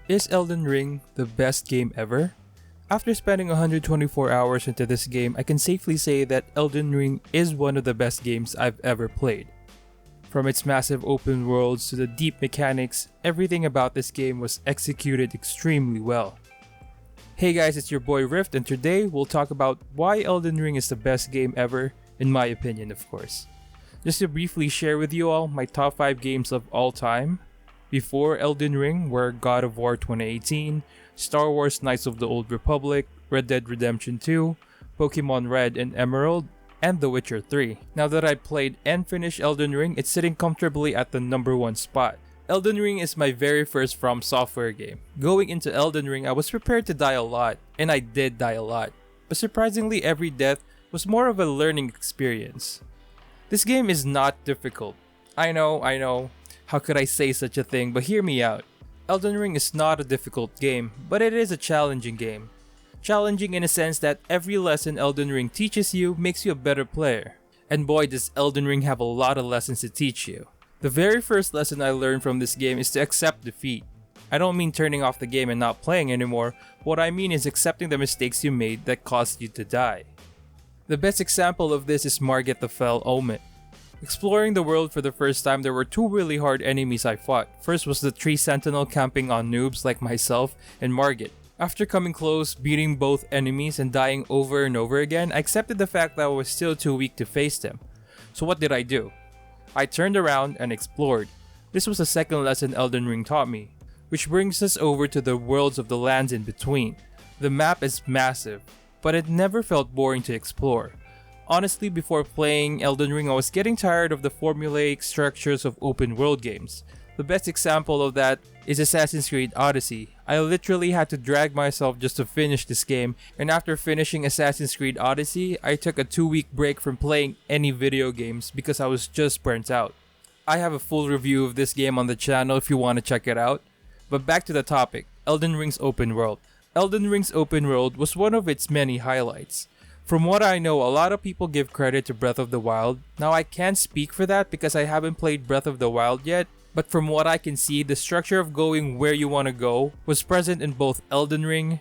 Is Elden Ring the best game ever? After spending 124 hours into this game, I can safely say that Elden Ring is one of the best games I've ever played. From its massive open worlds to the deep mechanics, everything about this game was executed extremely well. Hey guys, it's your boy Rift, and today we'll talk about why Elden Ring is the best game ever, in my opinion of course. Just to briefly share with you all my top 5 games of all time. Before Elden Ring were God of War 2018, Star Wars Knights of the Old Republic, Red Dead Redemption 2, Pokemon Red and Emerald, and The Witcher 3. Now that I played and finished Elden Ring, it's sitting comfortably at the number 1 spot. Elden Ring is my very first From Software game. Going into Elden Ring, I was prepared to die a lot, and I did die a lot. But surprisingly, every death was more of a learning experience. This game is not difficult. I know. How could I say such a thing, but hear me out. Elden Ring is not a difficult game, but it is a challenging game. Challenging in a sense that every lesson Elden Ring teaches you makes you a better player. And boy, does Elden Ring have a lot of lessons to teach you. The very first lesson I learned from this game is to accept defeat. I don't mean turning off the game and not playing anymore. What I mean is accepting the mistakes you made that caused you to die. The best example of this is Margit the Fell Omen. Exploring the world for the first time, there were 2 really hard enemies I fought. First was the tree sentinel camping on noobs like myself and Margit. After coming close, beating both enemies and dying over and over again, I accepted the fact that I was still too weak to face them. So what did I do? I turned around and explored. This was the second lesson Elden Ring taught me. Which brings us over to the worlds of the lands in between. The map is massive, but it never felt boring to explore. Honestly, before playing Elden Ring, I was getting tired of the formulaic structures of open world games. The best example of that is Assassin's Creed Odyssey. I literally had to drag myself just to finish this game, and after finishing Assassin's Creed Odyssey, I took a 2-week break from playing any video games because I was just burnt out. I have a full review of this game on the channel if you want to check it out. But back to the topic, Elden Ring's open world. Elden Ring's open world was one of its many highlights. From what I know, a lot of people give credit to Breath of the Wild. Now I can't speak for that because I haven't played Breath of the Wild yet, but from what I can see, the structure of going where you want to go was present in both Elden Ring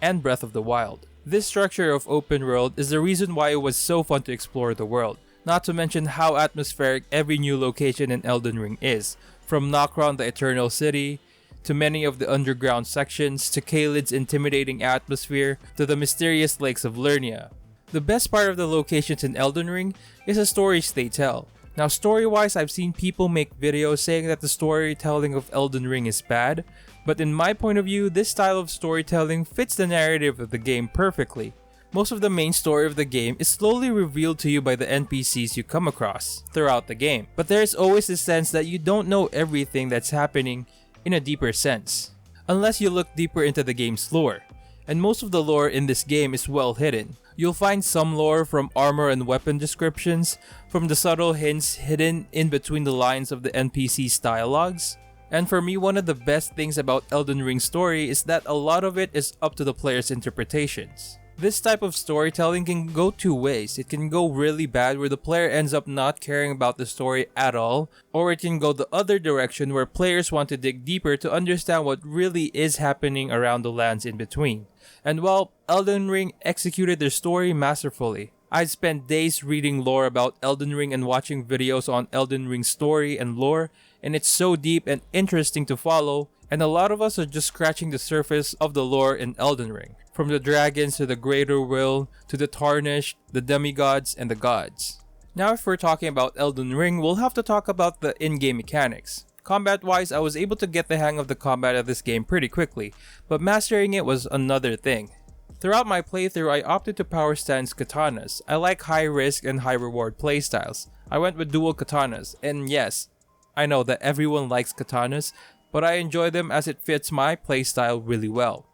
and Breath of the Wild. This structure of open world is the reason why it was so fun to explore the world, not to mention how atmospheric every new location in Elden Ring is, from Nokron the Eternal City, to many of the underground sections, to Caelid's intimidating atmosphere, to the mysterious lakes of Lernia. The best part of the locations in Elden Ring is the stories they tell. Now story-wise, I've seen people make videos saying that the storytelling of Elden Ring is bad, but in my point of view, this style of storytelling fits the narrative of the game perfectly. Most of the main story of the game is slowly revealed to you by the NPCs you come across throughout the game, but there is always this sense that you don't know everything that's happening in a deeper sense, unless you look deeper into the game's lore. And most of the lore in this game is well hidden. You'll find some lore from armor and weapon descriptions, from the subtle hints hidden in between the lines of the NPC's dialogues. And for me, one of the best things about Elden Ring's story is that a lot of it is up to the player's interpretations. This type of storytelling can go 2 ways. It can go really bad where the player ends up not caring about the story at all, or it can go the other direction where players want to dig deeper to understand what really is happening around the lands in between. And while Elden Ring executed their story masterfully, I'd spent days reading lore about Elden Ring and watching videos on Elden Ring's story and lore, and it's so deep and interesting to follow, and a lot of us are just scratching the surface of the lore in Elden Ring. From the dragons to the greater will, to the tarnished, the demigods, and the gods. Now if we're talking about Elden Ring, we'll have to talk about the in-game mechanics. Combat-wise, I was able to get the hang of the combat of this game pretty quickly, but mastering it was another thing. Throughout my playthrough, I opted to power stance katanas. I like high risk and high reward playstyles. I went with dual katanas, and yes, I know that everyone likes katanas, but I enjoy them as it fits my playstyle really well.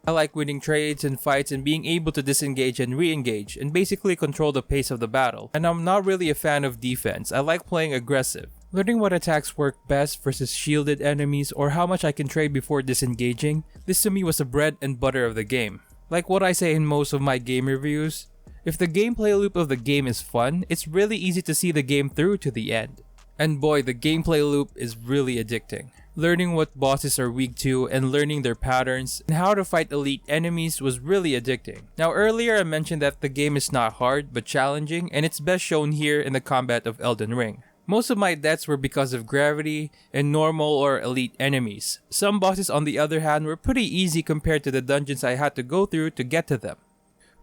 I like winning trades and fights and being able to disengage and re-engage and basically control the pace of the battle. And I'm not really a fan of defense, I like playing aggressive. Learning what attacks work best versus shielded enemies or how much I can trade before disengaging, this to me was the bread and butter of the game. Like what I say in most of my game reviews, if the gameplay loop of the game is fun, it's really easy to see the game through to the end. And boy, the gameplay loop is really addicting. Learning what bosses are weak to and learning their patterns and how to fight elite enemies was really addicting. Now earlier I mentioned that the game is not hard but challenging, and it's best shown here in the combat of Elden Ring. Most of my deaths were because of gravity and normal or elite enemies. Some bosses on the other hand were pretty easy compared to the dungeons I had to go through to get to them.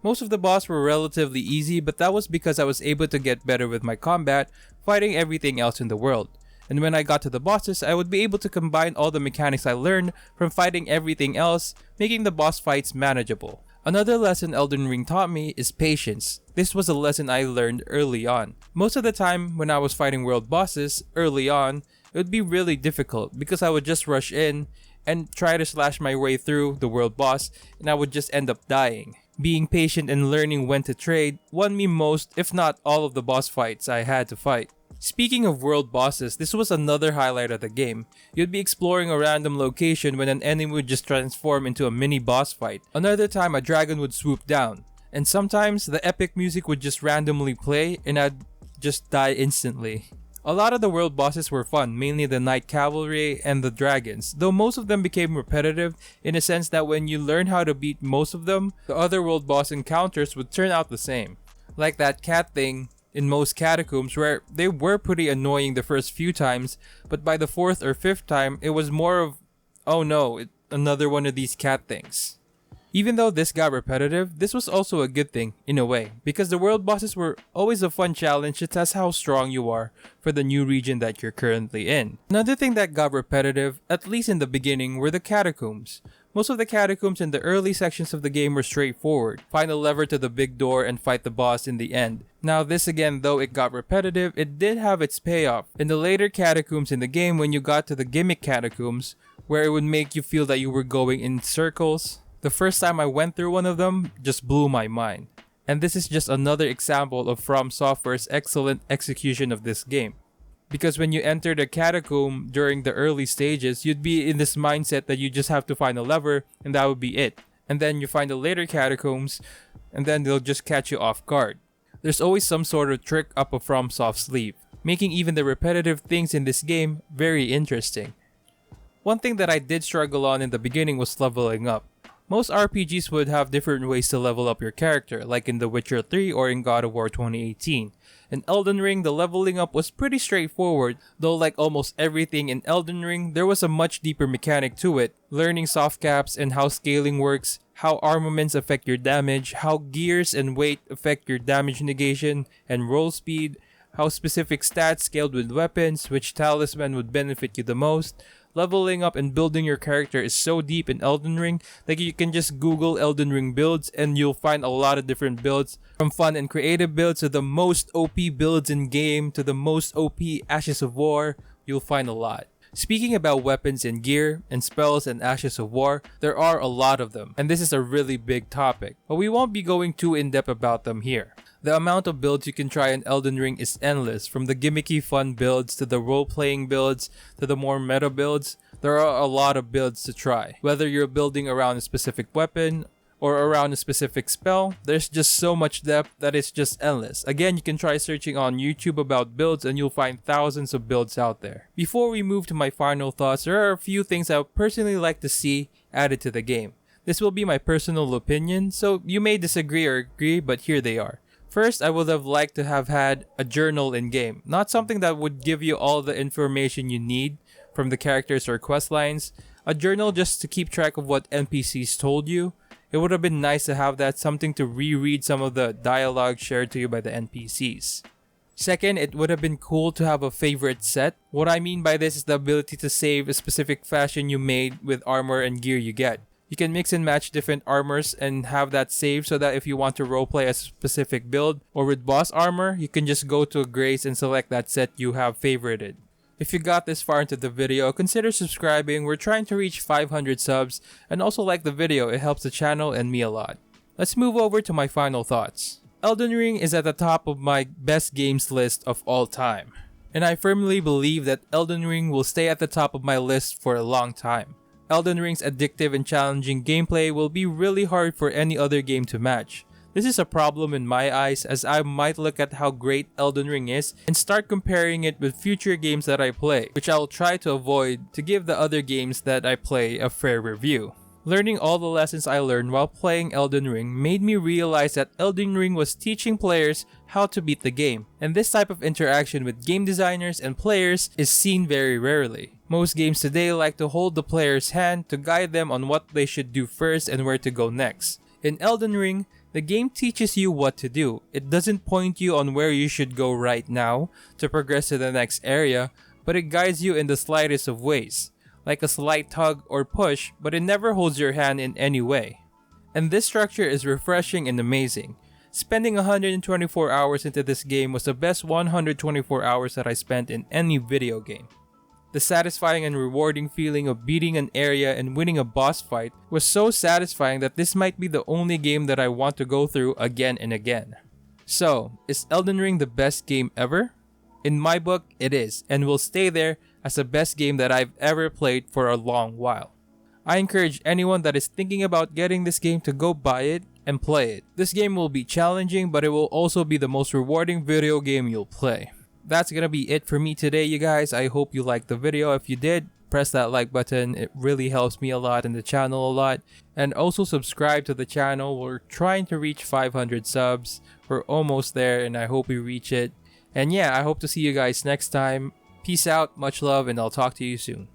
Most of the bosses were relatively easy, but that was because I was able to get better with my combat, fighting everything else in the world. And when I got to the bosses, I would be able to combine all the mechanics I learned from fighting everything else, making the boss fights manageable. Another lesson Elden Ring taught me is patience. This was a lesson I learned early on. Most of the time when I was fighting world bosses early on, it would be really difficult because I would just rush in and try to slash my way through the world boss, and I would just end up dying. Being patient and learning when to trade won me most, if not all, of the boss fights I had to fight. Speaking of world bosses, this was another highlight of the game. You'd be exploring a random location when an enemy would just transform into a mini boss fight. Another time a dragon would swoop down. And sometimes the epic music would just randomly play and I'd just die instantly. A lot of the world bosses were fun, mainly the Knight Cavalry and the dragons, though most of them became repetitive in a sense that when you learn how to beat most of them, the other world boss encounters would turn out the same. Like that cat thing in most Catacombs, where they were pretty annoying the first few times, but by the 4th or 5th time, it was more of, oh no, another one of these cat things. Even though this got repetitive, this was also a good thing, in a way, because the world bosses were always a fun challenge to test how strong you are for the new region that you're currently in. Another thing that got repetitive, at least in the beginning, were the Catacombs. Most of the Catacombs in the early sections of the game were straightforward. Find a lever to the big door and fight the boss in the end. Now this again, though it got repetitive, it did have its payoff. In the later Catacombs in the game, when you got to the gimmick Catacombs, where it would make you feel that you were going in circles, the first time I went through one of them just blew my mind. And this is just another example of From Software's excellent execution of this game. Because when you enter the catacomb during the early stages, you'd be in this mindset that you just have to find a lever and that would be it. And then you find the later catacombs and then they'll just catch you off guard. There's always some sort of trick up a FromSoft sleeve, making even the repetitive things in this game very interesting. One thing that I did struggle on in the beginning was leveling up. Most RPGs would have different ways to level up your character, like in The Witcher 3 or in God of War 2018. In Elden Ring, the leveling up was pretty straightforward, though like almost everything in Elden Ring, there was a much deeper mechanic to it. Learning soft caps and how scaling works, how armaments affect your damage, how gears and weight affect your damage negation and roll speed, how specific stats scaled with weapons, which talisman would benefit you the most. Leveling up and building your character is so deep in Elden Ring that you can just Google Elden Ring builds and you'll find a lot of different builds, from fun and creative builds to the most OP builds in game to the most OP Ashes of War. You'll find a lot. Speaking about weapons and gear and spells and Ashes of War, there are a lot of them, and this is a really big topic, but we won't be going too in-depth about them here. The amount of builds you can try in Elden Ring is endless, from the gimmicky fun builds to the role-playing builds to the more meta builds. There are a lot of builds to try. Whether you're building around a specific weapon or around a specific spell, there's just so much depth that it's just endless. Again, you can try searching on YouTube about builds and you'll find thousands of builds out there. Before we move to my final thoughts, there are a few things I would personally like to see added to the game. This will be my personal opinion, so you may disagree or agree, but here they are. First, I would have liked to have had a journal in-game. Not something that would give you all the information you need from the characters or quest lines. A journal just to keep track of what NPCs told you. It would have been nice to have that, something to reread some of the dialogue shared to you by the NPCs. Second, it would have been cool to have a favorite set. What I mean by this is the ability to save a specific fashion you made with armor and gear you get. You can mix and match different armors and have that saved so that if you want to roleplay a specific build or with boss armor, you can just go to Grace and select that set you have favorited. If you got this far into the video, consider subscribing. We're trying to reach 500 subs, and also like the video, it helps the channel and me a lot. Let's move over to my final thoughts. Elden Ring is at the top of my best games list of all time, and I firmly believe that Elden Ring will stay at the top of my list for a long time. Elden Ring's addictive and challenging gameplay will be really hard for any other game to match. This is a problem in my eyes, as I might look at how great Elden Ring is and start comparing it with future games that I play, which I will try to avoid to give the other games that I play a fair review. Learning all the lessons I learned while playing Elden Ring made me realize that Elden Ring was teaching players how to beat the game, and this type of interaction with game designers and players is seen very rarely. Most games today like to hold the player's hand to guide them on what they should do first and where to go next. In Elden Ring, the game teaches you what to do. It doesn't point you on where you should go right now to progress to the next area, but it guides you in the slightest of ways, like a slight tug or push, but it never holds your hand in any way. And this structure is refreshing and amazing. Spending 124 hours into this game was the best 124 hours that I spent in any video game. The satisfying and rewarding feeling of beating an area and winning a boss fight was so satisfying that this might be the only game that I want to go through again and again. So, is Elden Ring the best game ever? In my book, it is, and will stay there as the best game that I've ever played for a long while. I encourage anyone that is thinking about getting this game to go buy it and play it. This game will be challenging, but it will also be the most rewarding video game you'll play. That's gonna be it for me today, you guys. I hope you liked the video. If you did, press that like button. It really helps me a lot and the channel a lot. And also subscribe to the channel. We're trying to reach 500 subs. We're almost there and I hope we reach it. And yeah, I hope to see you guys next time. Peace out, much love, and I'll talk to you soon.